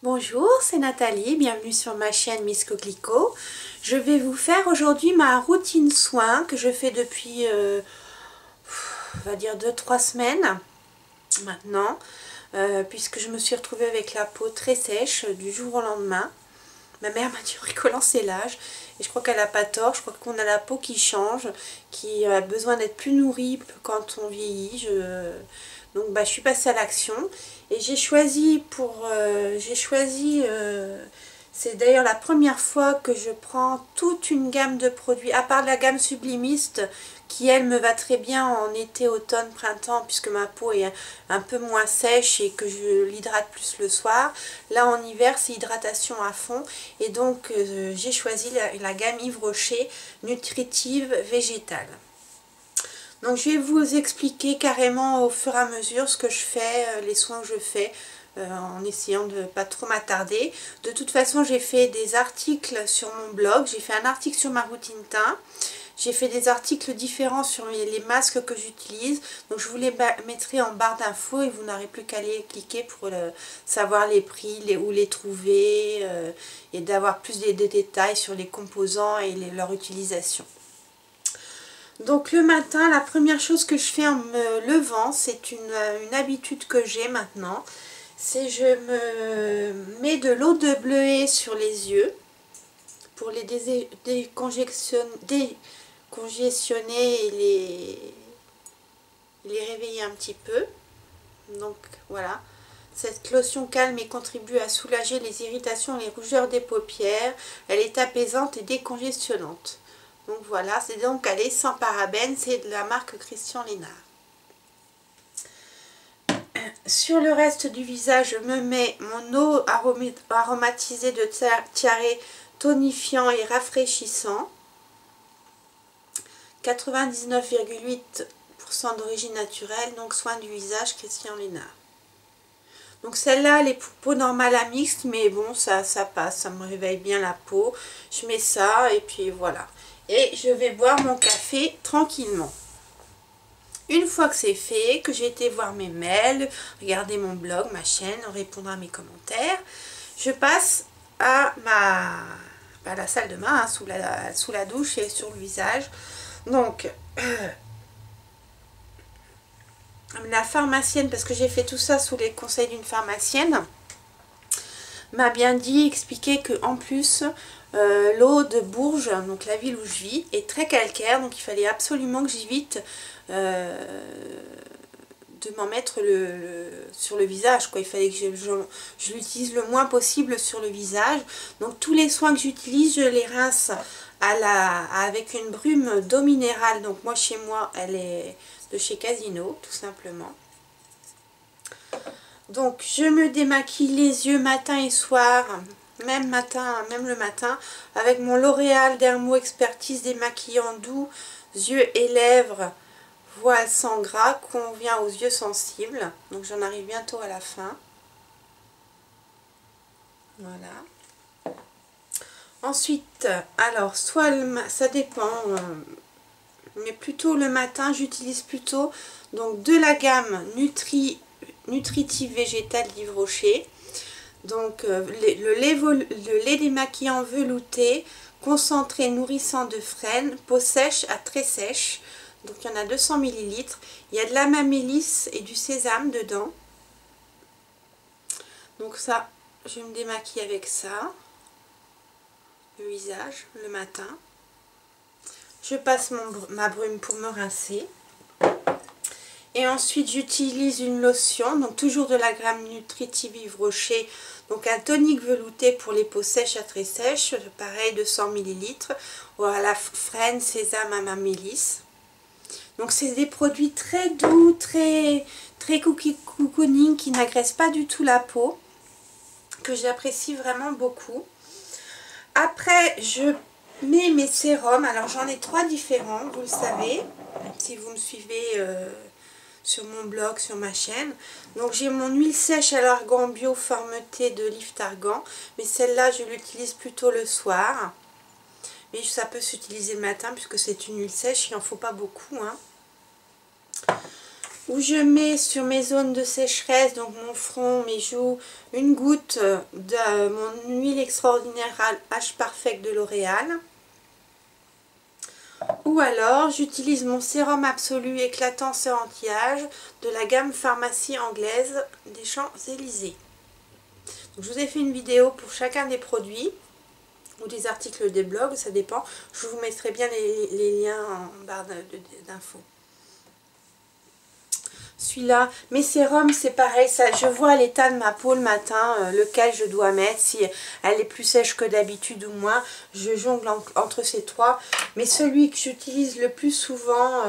Bonjour, c'est Nathalie, bienvenue sur ma chaîne Miss Coquelicot. Je vais vous faire aujourd'hui ma routine soin que je fais depuis, on va dire 2-3 semaines maintenant, puisque je me suis retrouvée avec la peau très sèche du jour au lendemain. Ma mère m'a dit en rigolant, c'est l'âge, et je crois qu'elle n'a pas tort. Je crois qu'on a la peau qui change, qui a besoin d'être plus nourrie quand on vieillit. Donc je suis passée à l'action et j'ai choisi c'est d'ailleurs la première fois que je prends toute une gamme de produits, à part la gamme sublimiste qui elle me va très bien en été, automne, printemps, puisque ma peau est un peu moins sèche et que je l'hydrate plus le soir. Là en hiver c'est hydratation à fond, et donc j'ai choisi la gamme Yves Rocher nutritive végétale. Donc je vais vous expliquer carrément au fur et à mesure ce que je fais, les soins que je fais, en essayant de ne pas trop m'attarder. De toute façon, j'ai fait des articles sur mon blog, j'ai fait un article sur ma routine teint, j'ai fait des articles différents sur les masques que j'utilise, donc je vous les mettrai en barre d'infos et vous n'aurez plus qu'à les cliquer pour savoir les prix, où les trouver, et d'avoir plus de détails sur les composants et leur utilisation. Donc le matin, la première chose que je fais en me levant, c'est une habitude que j'ai maintenant, c'est je me mets de l'eau de bleuet sur les yeux pour les décongestionner et les réveiller un petit peu. Donc voilà, cette lotion calme et contribue à soulager les irritations et les rougeurs des paupières. Elle est apaisante et décongestionnante. Donc voilà, c'est donc elle est sans parabènes, c'est de la marque Christian Lénard. Sur le reste du visage, je me mets mon eau aromatisée de tiare tonifiant et rafraîchissant. 99,8% d'origine naturelle, donc soin du visage Christian Lénard. Donc celle-là, elle est pour peau normale à mixte, mais bon, ça passe, ça me réveille bien la peau. Je mets ça et puis voilà. Et je vais boire mon café tranquillement. Une fois que c'est fait, que j'ai été voir mes mails, regarder mon blog, ma chaîne, répondre à mes commentaires, je passe à la salle de bain, hein, sous la douche et sur le visage. Donc, la pharmacienne, parce que j'ai fait tout ça sous les conseils d'une pharmacienne, m'a bien dit, expliqué que en plus l'eau de Bourges, donc la ville où je vis, est très calcaire, donc il fallait absolument que j'évite de m'en mettre sur le visage, quoi. Il fallait que je l'utilise le moins possible sur le visage. Donc tous les soins que j'utilise, je les rince avec une brume d'eau minérale. Donc moi, chez moi, elle est de chez Casino, tout simplement. Donc je me démaquille les yeux matin et soir, même le matin, avec mon L'Oréal Dermo Expertise démaquillant doux, yeux et lèvres, voile sans gras, convient aux yeux sensibles. Donc j'en arrive bientôt à la fin. Voilà. Ensuite, alors soit ça dépend, mais plutôt le matin, j'utilise plutôt donc de la gamme nutritive végétale d'Yves Rocher. Donc le lait démaquillant velouté, concentré nourrissant de frêne, peau sèche à très sèche. Donc il y en a 200 ml. Il y a de la mélisse et du sésame dedans. Donc ça, je me démaquille avec ça. Le visage, le matin. Je passe ma brume pour me rincer. Et ensuite j'utilise une lotion, donc toujours de la gamme nutritive Yves Rocher, donc un tonique velouté pour les peaux sèches à très sèches, pareil 200 ml. Voilà, frêne, sésame, amandelisse. Donc c'est des produits très doux, très cocooning, qui n'agressent pas du tout la peau, que j'apprécie vraiment beaucoup. Après je mets mes sérums, alors j'en ai 3 différents, vous le savez, si vous me suivez sur mon blog, sur ma chaîne. Donc j'ai mon huile sèche à l'argan bio Formeté de Lift Argan, mais celle-là je l'utilise plutôt le soir. mais ça peut s'utiliser le matin puisque c'est une huile sèche, il n'en faut pas beaucoup, hein. Où je mets sur mes zones de sécheresse, donc mon front, mes joues, une goutte de mon huile extraordinaire Age Perfect de L'Oréal. Ou alors j'utilise mon sérum absolu éclatant anti-âge de la gamme pharmacie anglaise des Champs-Élysées. Je vous ai fait une vidéo pour chacun des produits ou des articles des blogs, ça dépend. Je vous mettrai bien les liens en barre d'infos. Celui-là, mes sérums c'est pareil, ça, je vois l'état de ma peau le matin, lequel je dois mettre, si elle est plus sèche que d'habitude ou moins, je jongle entre ces trois, mais celui que j'utilise le plus souvent,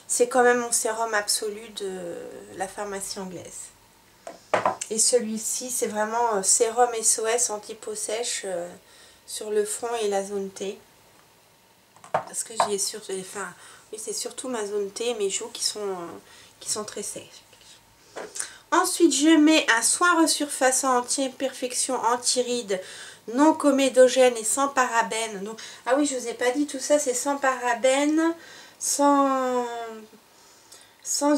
c'est quand même mon sérum absolu de la pharmacie anglaise. Et celui-ci c'est vraiment sérum SOS anti-peau sèche sur le front et la zone T, parce que j'y ai surtout, enfin, oui c'est surtout ma zone T et mes joues qui sont très sèches. Ensuite, je mets un soin resurfaçant anti-imperfection, anti-rides, non comédogène et sans parabènes. Donc, ah oui, je vous ai pas dit tout ça, c'est sans parabènes, sans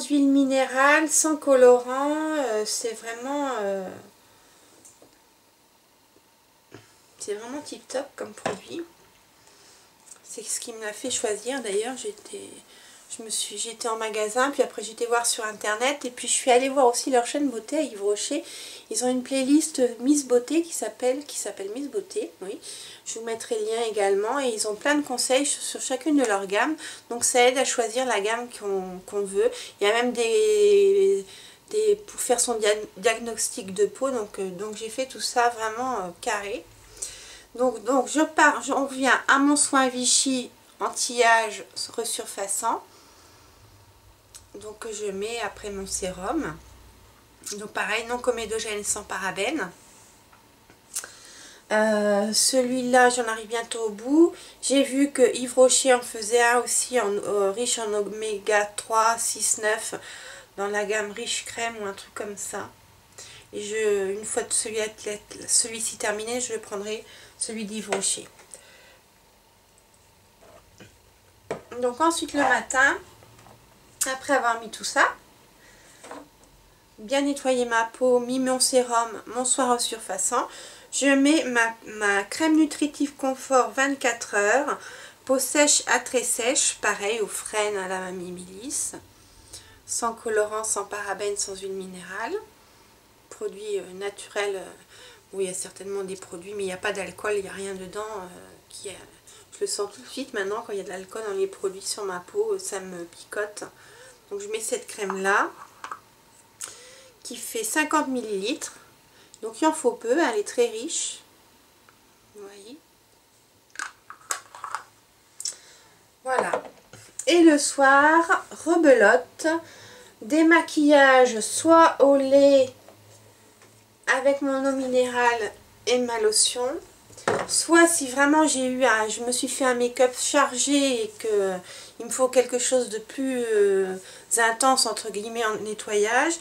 huile minérale, sans colorant. C'est vraiment tip top comme produit. C'est ce qui me l'a fait choisir d'ailleurs. J'étais en magasin, puis après j'étais voir sur internet, et puis je suis allée voir aussi leur chaîne beauté à Yves Rocher. Ils ont une playlist Miss Beauté qui s'appelle Miss Beauté, oui. Je vous mettrai le lien également, et ils ont plein de conseils sur chacune de leurs gammes, donc ça aide à choisir la gamme qu'on veut. Il y a même pour faire son diagnostic de peau, donc j'ai fait tout ça vraiment carré. Donc on revient à mon soin Vichy anti-âge resurfaçant. Donc que je mets après mon sérum. Donc pareil, non comédogène sans parabènes. Celui-là, j'en arrive bientôt au bout. J'ai vu que Yves Rocher en faisait un aussi riche en oméga 3, 6, 9 dans la gamme riche crème ou un truc comme ça. Et une fois celui-ci terminé, je prendrai celui d'Yves Rocher. Donc ensuite le matin, après avoir mis tout ça, bien nettoyer ma peau, mis mon sérum, mon soin resurfaçant, je mets ma crème nutritive confort 24 heures, peau sèche à très sèche, pareil aux frênes à la Mamie Milice, sans colorant, sans parabènes, sans huile minérale, produit naturel. Oui, il y a certainement des produits, mais il n'y a pas d'alcool, il n'y a rien dedans. Je le sens tout de suite maintenant quand il y a de l'alcool dans les produits sur ma peau, ça me picote. Donc je mets cette crème là, qui fait 50 ml. Donc il en faut peu, elle est très riche. Vous voyez. Voilà. Et le soir, rebelote, démaquillage soit au lait avec mon eau minérale et ma lotion, soit si vraiment je me suis fait un make-up chargé et que il me faut quelque chose de plus intense entre guillemets en nettoyage,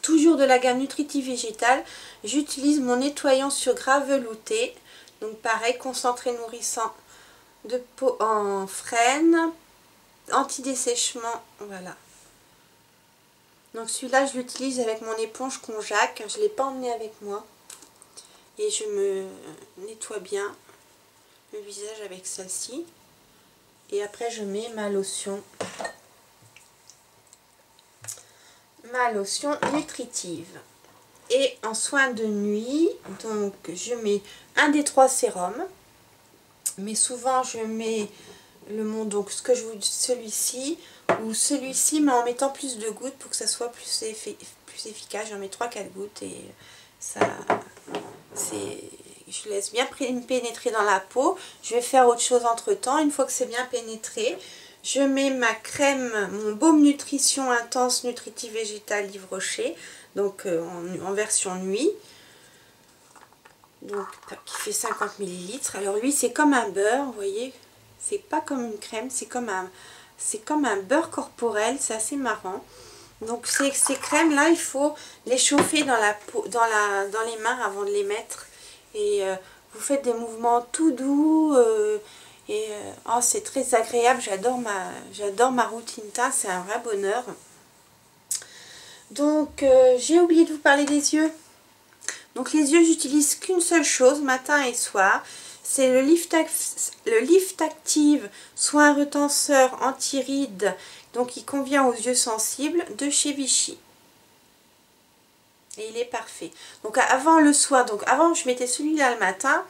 toujours de la gamme nutritive végétale, j'utilise mon nettoyant sur gras velouté, donc pareil, concentré nourrissant de peau en frêne, anti-dessèchement, voilà. Donc celui-là, je l'utilise avec mon éponge Conjac. Je ne l'ai pas emmené avec moi. Et je me nettoie bien le visage avec celle-ci. Et après, je mets ma lotion nutritive. Et en soin de nuit, donc je mets un des 3 sérums. Mais souvent, je mets donc celui-ci ou celui-ci, mais en mettant plus de gouttes pour que ça soit plus efficace. J'en mets 3-4 gouttes et ça, je laisse bien pénétrer dans la peau. Je vais faire autre chose entre temps. Une fois que c'est bien pénétré, je mets ma crème, mon baume nutrition intense nutritive végétale Yves Rocher, donc en version nuit, donc qui fait 50 ml. Alors lui c'est comme un beurre, vous voyez, c'est pas comme une crème, c'est comme un beurre corporel, c'est assez marrant. Donc ces crèmes là, il faut les chauffer dans la peau, dans les mains avant de les mettre. Et vous faites des mouvements tout doux oh, c'est très agréable. J'adore ma routine teint, c'est un vrai bonheur. Donc j'ai oublié de vous parler des yeux. Donc les yeux, j'utilise qu'une seule chose matin et soir, c'est le Lift Active soin retenseur anti-rides, donc il convient aux yeux sensibles, de chez Vichy. Et il est parfait. Donc avant le soir, donc avant je mettais celui-là le matin,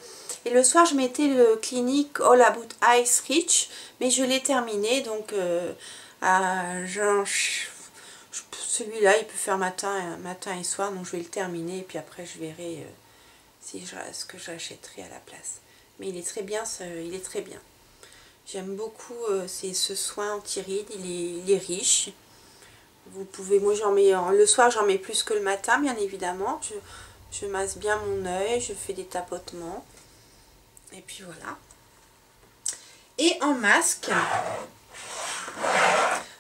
et le soir je mettais le Clinique All About Eyes Rich, mais je l'ai terminé, donc celui-là il peut faire matin et soir, donc je vais le terminer, et puis après je verrai ce que j'achèterai à la place. Mais il est très bien, il est très bien. J'aime beaucoup ce soin anti-rides, il est riche. Vous pouvez, moi j'en mets, le soir j'en mets plus que le matin bien évidemment. Je masse bien mon œil, je fais des tapotements. Et puis voilà. Et en masque,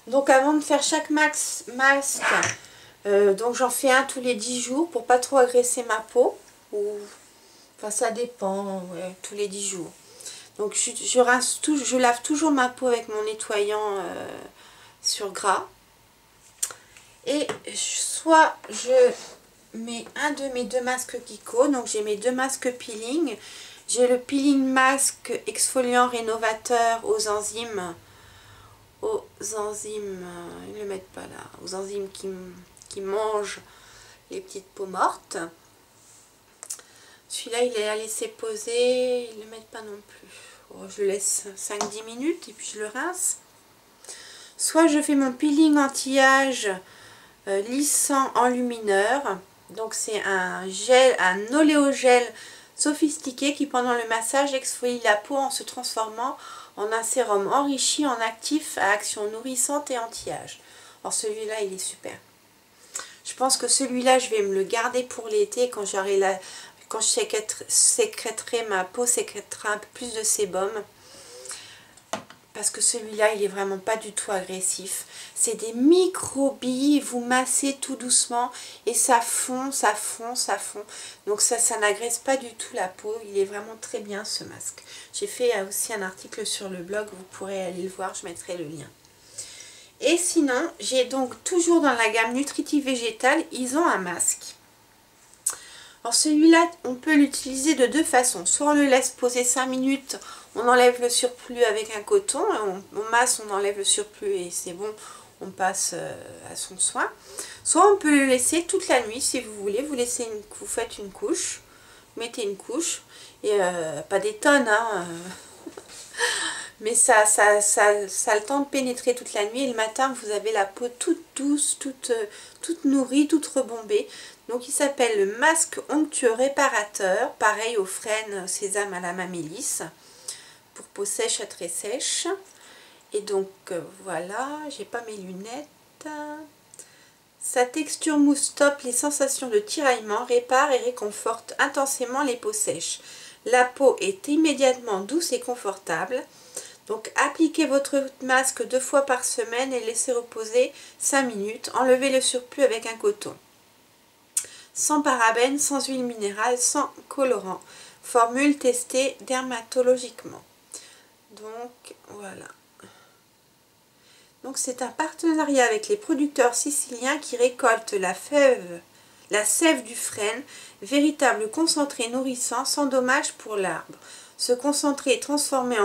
donc avant de faire chaque masque, donc j'en fais un tous les 10 jours pour pas trop agresser ma peau. Enfin ça dépend, ouais, tous les 10 jours. Donc je lave toujours ma peau avec mon nettoyant sur gras. Et soit je mets un de mes deux masques Kiko, donc j'ai mes deux masques peeling. J'ai le peeling masque exfoliant rénovateur aux enzymes, ils ne le mettent pas là, aux enzymes qui mangent les petites peaux mortes. Celui-là, il est à laisser poser, ils ne le mettent pas non plus. Oh, je le laisse 5-10 minutes et puis je le rince. Soit je fais mon peeling anti-âge lissant enlumineur. Donc c'est un gel, un oléogel sophistiqué qui pendant le massage exfolie la peau en se transformant en un sérum enrichi en actifs à action nourrissante et anti-âge. Alors celui-là, il est super. Je pense que celui-là, je vais me le garder pour l'été quand quand je sécréterai, ma peau sécrétera un peu plus de sébum. Parce que celui-là, il est vraiment pas du tout agressif. C'est des micro-billes, vous massez tout doucement et ça fond, ça fond, ça fond. Donc ça n'agresse pas du tout la peau. Il est vraiment très bien ce masque. J'ai fait aussi un article sur le blog, vous pourrez aller le voir, je mettrai le lien. Et sinon, j'ai donc toujours dans la gamme Nutritive Végétale, ils ont un masque. Alors celui-là, on peut l'utiliser de deux façons. Soit on le laisse poser 5 minutes, on enlève le surplus avec un coton, on masse, on enlève le surplus et c'est bon, on passe à son soin. Soit on peut le laisser toute la nuit si vous voulez, vous faites une couche, vous mettez une couche, et pas des tonnes, hein, mais ça a le temps de pénétrer toute la nuit et le matin vous avez la peau toute douce, toute nourrie, toute rebombée. Donc il s'appelle le masque onctueux réparateur, pareil au frêne sésame à la mamélis, pour peau sèche à très sèche. Et donc voilà, j'ai pas mes lunettes. Sa texture mousse stoppe les sensations de tiraillement, répare et réconforte intensément les peaux sèches. La peau est immédiatement douce et confortable. Donc appliquez votre masque 2 fois par semaine et laissez reposer 5 minutes. Enlevez le surplus avec un coton. Sans parabènes, sans huile minérale, sans colorant. Formule testée dermatologiquement. Donc voilà. Donc c'est un partenariat avec les producteurs siciliens qui récoltent la sève du frêne, véritable concentré nourrissant sans dommage pour l'arbre. Ce concentré est transformé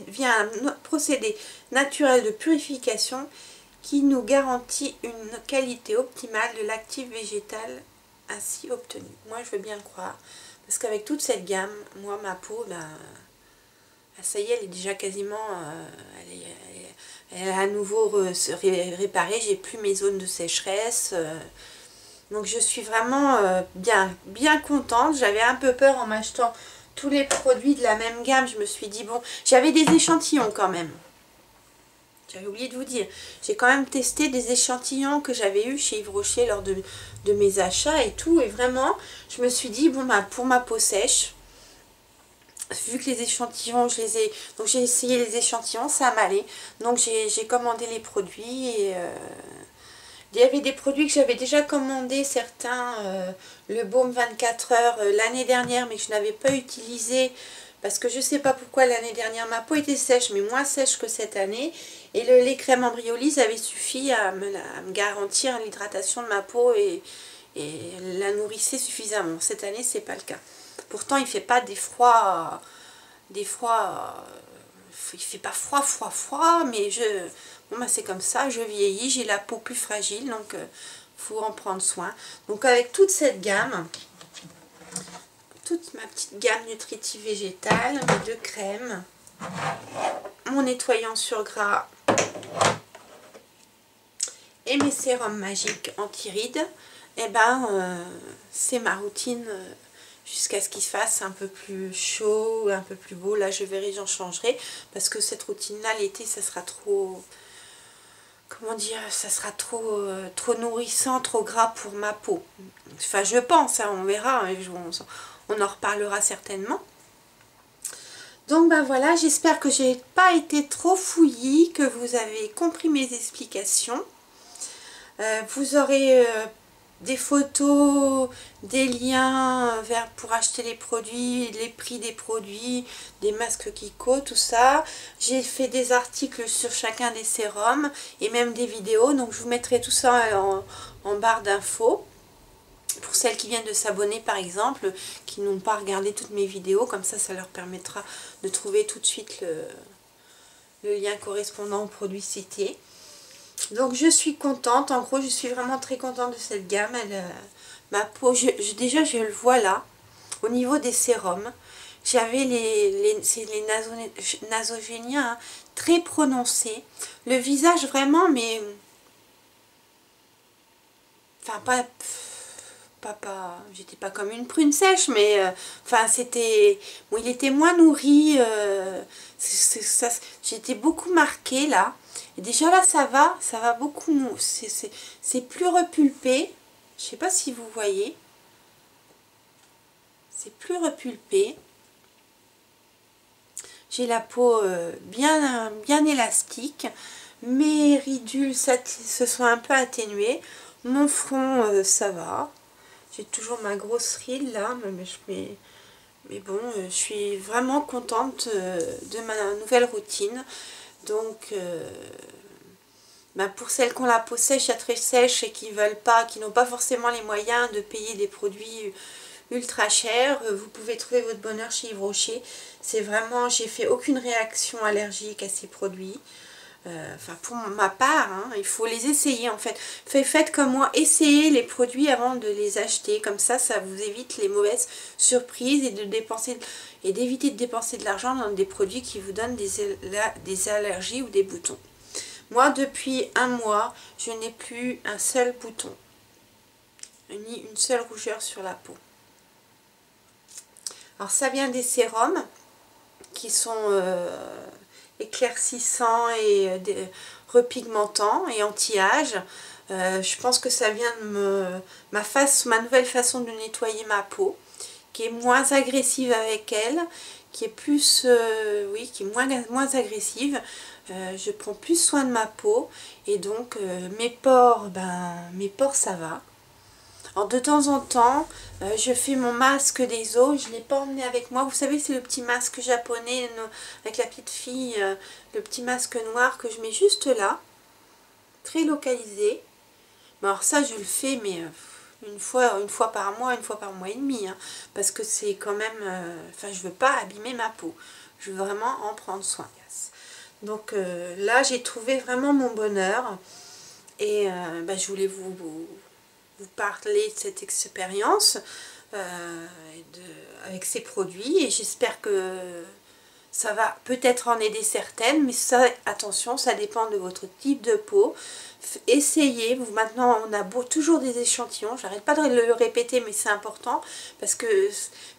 via un procédé naturel de purification qui nous garantit une qualité optimale de l'actif végétal ainsi obtenu. Moi je veux bien le croire, parce qu'avec toute cette gamme, moi ma peau, ça y est, elle est déjà quasiment, elle est à nouveau réparée, j'ai plus mes zones de sécheresse, donc je suis vraiment bien contente. J'avais un peu peur en m'achetant tous les produits de la même gamme, je me suis dit bon, j'avais des échantillons quand même. J'avais oublié de vous dire, j'ai quand même testé des échantillons que j'avais eu chez Yves Rocher lors de mes achats et tout. Et vraiment, je me suis dit, bon, pour ma peau sèche, vu que les échantillons, donc j'ai essayé les échantillons, ça m'allait. Donc j'ai commandé les produits Il y avait des produits que j'avais déjà commandés, certains, le baume 24 heures l'année dernière, mais que je n'avais pas utilisé parce que je ne sais pas pourquoi l'année dernière ma peau était sèche, mais moins sèche que cette année. Et le lait crème embryolyse avait suffi à me garantir l'hydratation de ma peau et la nourrissait suffisamment. Cette année, c'est pas le cas. Pourtant, il ne fait pas des froids, il fait pas froid, mais bon, bah, c'est comme ça, je vieillis, j'ai la peau plus fragile, donc faut en prendre soin. Donc avec toute cette gamme, toute ma petite gamme nutritive végétale, mes 2 crèmes, mon nettoyant sur gras et mes sérums magiques anti-rides, et ben c'est ma routine jusqu'à ce qu'il se fasse un peu plus chaud, un peu plus beau. Là je verrai, j'en changerai, parce que cette routine là l'été ça sera trop, comment dire, ça sera trop nourrissant, trop gras pour ma peau. Enfin je pense, hein, on verra, on en reparlera certainement. Donc ben voilà, j'espère que j'ai pas été trop fouillie, que vous avez compris mes explications. Vous aurez des photos, des liens pour acheter les produits, les prix des produits, des masques Kiko, tout ça. J'ai fait des articles sur chacun des sérums et même des vidéos, donc je vous mettrai tout ça en barre d'infos. Pour celles qui viennent de s'abonner par exemple, qui n'ont pas regardé toutes mes vidéos, comme ça leur permettra de trouver tout de suite le lien correspondant au produit cité. Donc je suis contente, en gros je suis vraiment très contente de cette gamme. Ma peau, déjà je le vois là, au niveau des sérums, j'avais les nasogéniens, hein, très prononcés. Le visage vraiment, mais... Enfin j'étais pas comme une prune sèche, mais enfin c'était... Bon, il était moins nourri, j'étais beaucoup marquée là. Et déjà là ça va beaucoup, c'est plus repulpé, je sais pas si vous voyez, c'est plus repulpé. J'ai la peau bien élastique, mes ridules se sont un peu atténuées, mon front ça va, j'ai toujours ma grosse ride là, mais bon, je suis vraiment contente de ma nouvelle routine. Donc ben pour celles qui ont la peau sèche, très sèche et qui veulent pas, qui n'ont pas forcément les moyens de payer des produits ultra chers, vous pouvez trouver votre bonheur chez Yves Rocher. C'est vraiment, j'ai fait aucune réaction allergique à ces produits. Enfin pour ma part, hein, il faut les essayer en fait. Faites comme moi, essayez les produits avant de les acheter. Comme ça vous évite les mauvaises surprises et d'éviter de dépenser de l'argent dans des produits qui vous donnent des allergies ou des boutons. Moi, depuis un mois, je n'ai plus un seul bouton, ni une seule rougeur sur la peau. Alors, ça vient des sérums qui sont éclaircissants et repigmentants et anti-âge. Je pense que ça vient de ma nouvelle façon de nettoyer ma peau, qui est moins agressive avec elle, qui est plus, oui, qui est moins agressive. Je prends plus soin de ma peau et donc mes pores ça va. Alors de temps en temps, je fais mon masque des os, je ne l'ai pas emmené avec moi. Vous savez, c'est le petit masque japonais avec la petite fille, le petit masque noir que je mets juste là, très localisé. Mais alors ça, je le fais, mais une fois par mois et demi, hein, parce que c'est quand même, enfin, je veux pas abîmer ma peau. Je veux vraiment en prendre soin. Donc là, j'ai trouvé vraiment mon bonheur et je voulais vous parler de cette expérience avec ces produits et j'espère que ça va peut-être en aider certaines, mais ça, attention, ça dépend de votre type de peau. Essayez, maintenant on a toujours des échantillons, j'arrête pas de le répéter mais c'est important parce que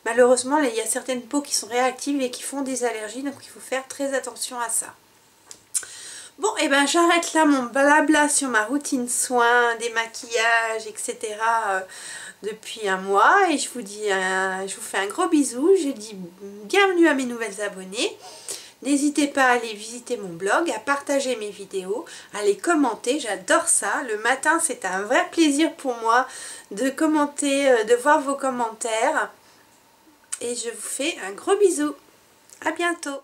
malheureusement il y a certaines peaux qui sont réactives et qui font des allergies, donc il faut faire très attention à ça. Bon, et ben j'arrête là mon blabla sur ma routine soins, des maquillages, etc. Depuis un mois et je vous fais un gros bisou. Je dis bienvenue à mes nouvelles abonnées. N'hésitez pas à aller visiter mon blog, à partager mes vidéos, à les commenter, j'adore ça. Le matin, c'est un vrai plaisir pour moi de commenter, de voir vos commentaires. Et je vous fais un gros bisou. À bientôt.